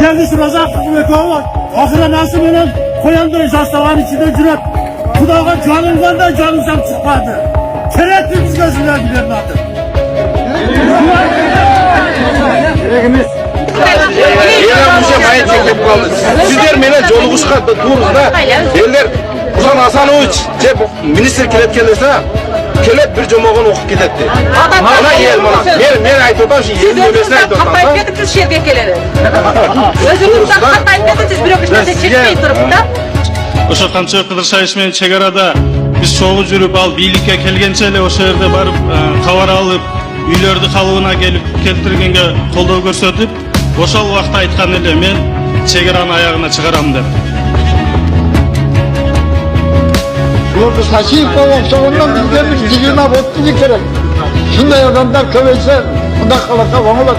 Kendisi Razaklık ve Kovalar. Ahıra nasıl ölen koyandığı hastaların içinde cüret. Kudağa canından da canımsam çıkmadı. Keretimiz gözünden bilinmedi. Gerekimiz. Елімізде майын тектеп қалды. Сіздер менен жолығышқа тұрыңыз да. Елдер Руслан Асанович деп министр келіп келдесе, келіп бір жомоғын оқып кетеді. Ана ел мына. Мен айтып отырмын, елдің нөмесін айтып отырмын. Қатайып кетіпсіз жерге келеді. Өзіңізді қатайып кетіпсіз, біреу ешнәрсе жетпей тұрып да. Ошо Камчы Кыдыршаевич менен чек арада биз чогуу жүрүп, ал бийликке келгенче эле ошол жерде барып кабар алып, үйлөрдү калыбына келтиргенге колдоо көрсөтүп, ошол убакта айткан эле мен чек араны аягына чыгарам деп. Burada Saçıyık'la okşağından bizlerin 20-30 kere. Şunday adamlar köveyse, bunda kalırsa ona bak.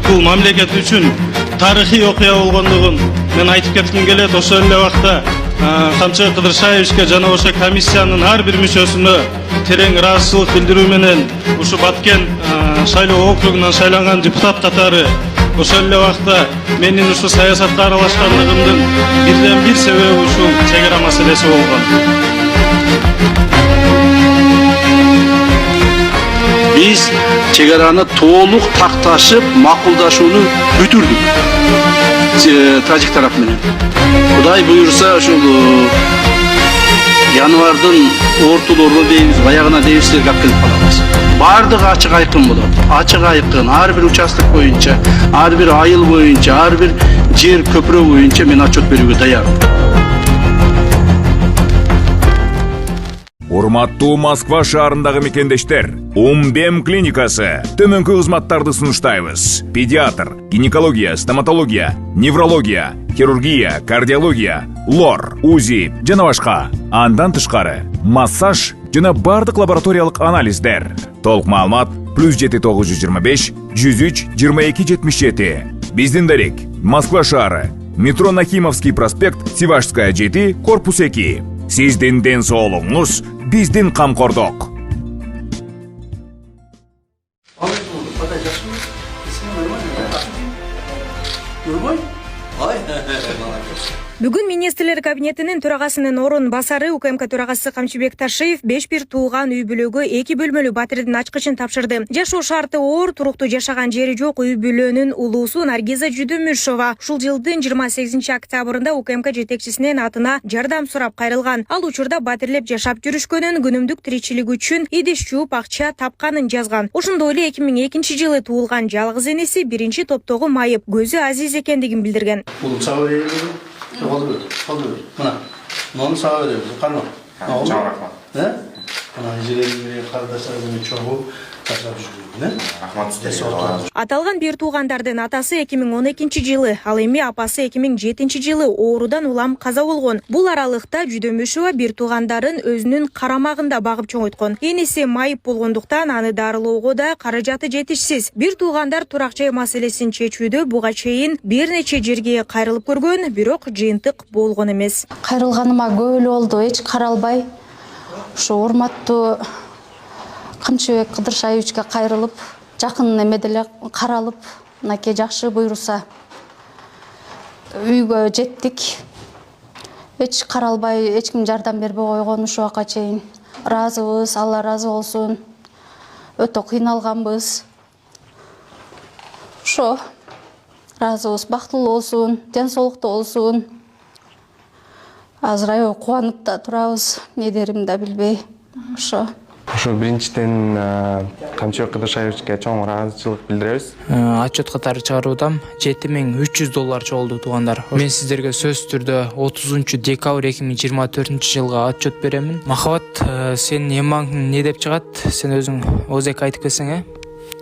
Бул мамлекет үчүн тарыхый окуя болгондугун мен айтып кетким келет. Ошол эле убакта Камчы Кыдыршаевичке жана ошо комиссиянын ар бир мүчөсүнө терең ыраазычылык билдирүү менен ушу Баткен шайлоо округунан шайланган депутат катары ошол эле убакта менин ушу саясатка аралашкандыгымдын бирден бир себеби ушул чек ара маселеси болгон. Biz чек араны толук такташып, макулдашууну бүтүрдүк. Тажик тарап менен. Кудай буйрса ушул январдын ортолору дейбиз, аягына дейбиз, силерге алып келип калабыз. Бардыгы ачык айкын болот. Ачык айкын, ар бир участок боюнча, ар бир айыл боюнча, ар бир жер көпүрө боюнча мен отчет берүүгө даярмын. Урматтуу Москва шаарындагы мекендештер, Умбем клиникасы төмөнкү кызматтарды сунуштайбыз. Педиатр, гинекология, стоматология, неврология, хирургия, кардиология, лор, УЗИ жана башка. Андан тышкары массаж жана бардык лабораториялык анализдер. Толук маалымат +7925 103 22 77. Биздин дарек Москва шаары, метро Нахимовский проспект, Сивашская 7, корпус 2. Сиздин ден соолугуңуз биздин камкордук. Бүгүн министрлер кабинетинин төрагасынын орун басары УКМК төрагасы Камчыбек Ташиев 5 бир туулган үй бүлөгө 2 бөлмөлүү батирдин ачкычын тапшырды. Жашоо шарты оор, туруктуу жашаган жери жок үй бүлөнүн улуусу Наргиза Жүдүмүшова ушул жылдын 28 октябрында УКМК жетекчисинин атына жардам сурап кайрылган. Ал учурда батирлеп жашап жүрүшкөнүн, күнүмдүк тиричилиги үчүн идиш жууп акча тапканын жазган. Ошондой эле 2002 жылы туулган жалгыз энеси биринчи топтогу майып Көзү Азиз экендигин билдирген. Kaldır. Onu sağa veriyoruz. Karma. Çok rahmat. Ne? Ana izleyicileri kardeşlerimizin çoğu taşlar düşürüyor. Ne? Аталган бир туугандардын атасы 2012 жылы, ал эми апасы 2007 жылы оорудан улам каза болгон. Бул аралыкта Жүдөмүшова бир туугандарын өзүнүн карамагында багып чоңойткон. Энеси майып болгондуктан аны дарылоого да каражаты жетишсиз. Бир туугандар турак жай маселесин чечүүдө буга чейин бир нече жерге кайрылып көргөн, бирок жыйынтык болгон эмес. Кайрылганыма көп эле болду, эч каралбай. Ошо урматтуу Камчыбек Кыдыршаевичке кайрылып, жакын эмеде эле каралып, мынакей жакшы буйруса үйгө жеттик. Эч каралбай, эч ким жардам бербей койгон ушул убакка чейин. Ыраазыбыз, Алла ыраазы болсун. Өтө кыйналганбыз. Ошо ыраазыбыз, бактылуу болсун, ден соолукта болсун. Азыр аябай кубанып да турабыз, эмне дерим да билбей. Ошо биринчиден Камчыбек Кыдыршаевичке чоң ыраазычылык билдиребиз. Отчет катары чыгаруудам $7.300 чогулду туугандар. Мен сиздерге сөзсүз түрдө 30 декабрь 2024 жылга отчет беремин. Махабат, сен эмаңың не деп чыгат? Сен өзүң озек айтып кетсең,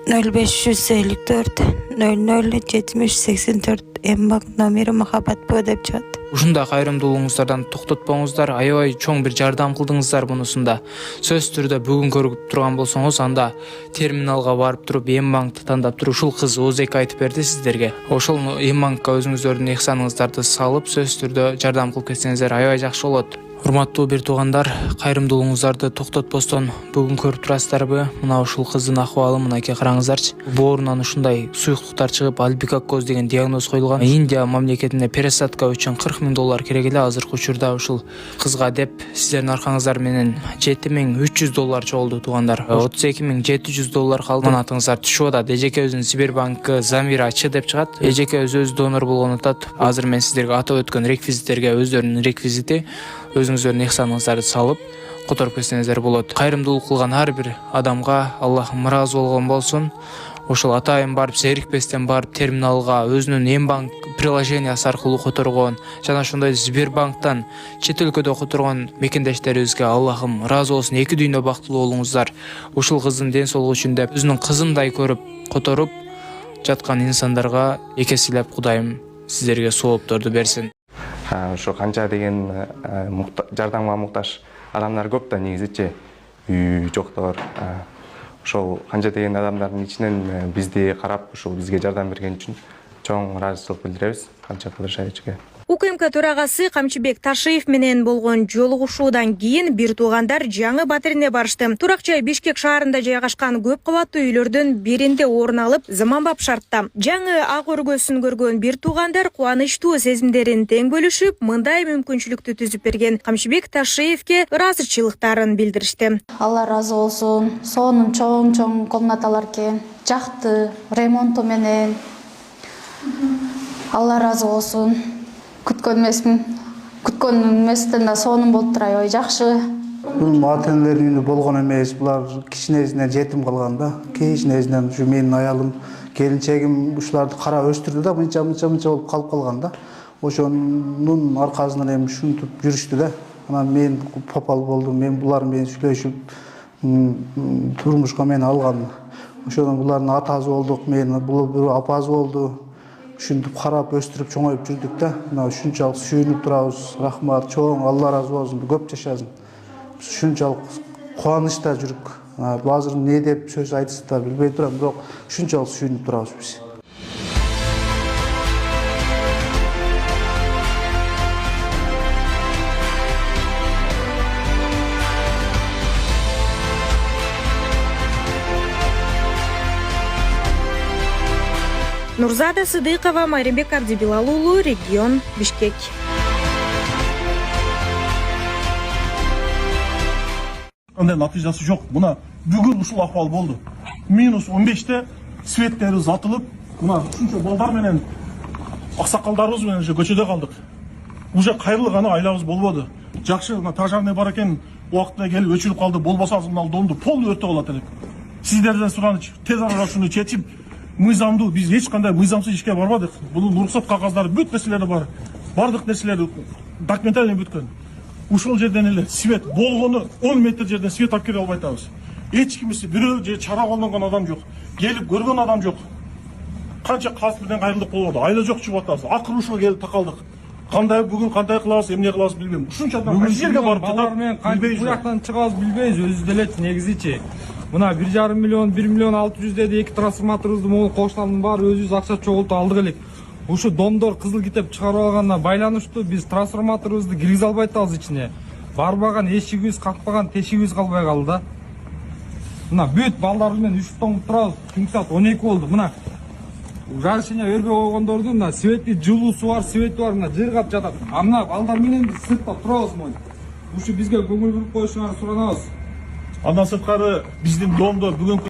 0554 00 7084 эмбак номери Махабат Б деп чыгат. Ушундай кайрымдуулугуңуздардан токтотпоңуздар, аябай чоң бир жардам кылдыңыздар мунусунда. Сөзсүз түрдө бүгүн көрүп турган болсоңуз, анда терминалга барып туруп Эмбанкты тандап туруп ушул кыз озек айтып берди сиздерге. Ошол Эмбанкка өзүңүздөрдүн ихсаныңыздарды салып, сөзсүз түрдө жардам кылып кетсеңиздер аябай жакшы болот. Урматтуу бир туугандар, кайрымдуулугуңуздарды токтотпостон бүгүн көрүп турасыздарбы? Мына ушул кыздын акыбалы мынакей караңыздарчы. Боорунан ушундай суюктуктар чыгып, альбикакоз деген диагноз коюлган. Индия мамлекетине пересадка үчүн $40,000 керек эле. Азыркы учурда ушул кызга деп сиздердин аркаңыздар менен $7,300 чогулду туугандар. $32,700 калды. Манатыңыздар түшүп атат. Эжекебиздин Сбербанкы Замира Ч деп чыгат. Эжекебиз өз донор болгонун атат. Азыр мен сиздерге атап өткөн реквизиттерге өздөрүнүн реквизити өзүңүздөрдүн ихсаныңыздарды салып которуп кетсеңиздер болот. Кайрымдуулук кылган ар бир адамга Аллахым ыраазы болгон болсун. Ошол атайын барып серикпестен барып терминалга өзүнүн Эмбанк приложениясы аркылуу которгон жана ошондой Сбербанктан чет өлкөдө которгон мекендештерибизге Аллахым ыраазы болсун. 2 дүйнө бактылуу болуңуздар. Ушул кыздын ден соолугу үчүн деп өзүнүн кызымдай көрүп которуп жаткан инсандарга экеселеп Кудайым сиздерге соопторду берсин. Ошо канча деген жардамга муктаж адамдар көп да негизичи, үй жоктор. Ошол канча деген адамдардын ичинен бизди карап, ушул бизге жардам берген үчүн чоң ыраазычылык билдиребиз Камчы Кыдыршаевичке. УКМК төрагасы Камчыбек Ташиев менен болгон жолугушуудан кийин бир туугандар жаңы Батирине барышты. Турак жай Бишкек шаарында жайгашкан көп кабаттуу үйлөрдүн биринде орун алып, заманбап шартта. Жаңы ак өргөсүн көргөн бир туугандар кубанычтуу сезимдерин тең бөлүшүп, мындай мүмкүнчүлүктү түзүп берген Камчыбек Ташиевке ыраазычылыктарын билдиришти. Алла ыраазы болсун. Сонун чоң комнаталар экен. Жакты ремонту менен. Алла ыраазы болсун. Күткөн эместен да сонун болуп турай, жакшы. Бул ата-энелердин үйүндө болгон эмес, булар кичинесинен жетим калган да. Кичинесинен ушу менин аялым, келинчегим ушуларды карап өстүрдү да, мынча болуп калып калган да. Ошонун аркасынан эми ушинтип жүрүштү да. Анан мен попал болдум, булар менен сүйлөшүп турмушка мени алган. Ошондон булардын атасы болдук, бул бир апасы болду. Ушинтип карап өстүрүп чоңоюп жүрдүк да. Мына ушунчалык сүйүнүп турабыз. Рахмат, чоң Алла ыраазы болсун, көп жашасын. Ушунчалык кубанычта жүрүк. Азыр эмне деп сөз айтышты билбей турам, бирок ушунчалык сүйүнүп турабыз биз. Нурзада Сыдыкова, Майрымбек Абдибилал уулу, регион Бишкек. Кандай натыйжасы жок. Мына бүгүн ушул акыбал болду. -15те светтери затылып, мына ушунча балдар менен аксакалдарыбыз менен көчөдө калдык. Уже кайрылык гана айлабыз болбоду. Жакшы, мына пожарный бар экен, убактында келип өчүрүп калды. Болбосо мына домду полный өрттө калат элек. Сиздерден сураныч, тез арада ушуну чечип, мыйзамдуу биз эч кандай мыйзамсыз ишке барбадык. Бунун уруксат кагаздары бүт нерселери бар. Бардык нерселери документально бүткөн. Ушул жерден эле свет болгону 10 метр жерден свет алып кире албай атабыз. Эч кимиси бирөө же чара колдонгон адам жок. Келип көргөн адам жок. Канча каз менен кайрылык болду. Айла жок чыгып атабыз. Акыры ушуга келип такалдык. Кандай бүгүн кандай кылабыз, эмне кылабыз билбейм. Ушунча адам кайсы жерге барып жатат. Бул жактан чыгабыз билбейбиз, өзүбүз делечи негизичи. Мына 1,5 миллион, 1,6 миллион 2 трансформаторубузду могул кошуналардын баары өзүбүз акча чогултуп алдык элек. Ушу домдор кызыл китеп чыгарып алганына байланыштуу биз трансформаторубузду киргизе албай атабыз ичине. Барбаган эшигибиз, какпаган тешигибиз калбай калды да. Мына бүт балдар менен үшүп тоңуп турабыз. Түнкү саат 12 болду. Мына разрешение бербей койгондордун мына свети жылуусу бар, свети бар, мына жыргап жатат. Мына балдар менен биз сыртта турабыз моюн. Ушу бизге көңүл буруп коюшуңарды суранабыз. Андан сырткары биздин домдо бүгүн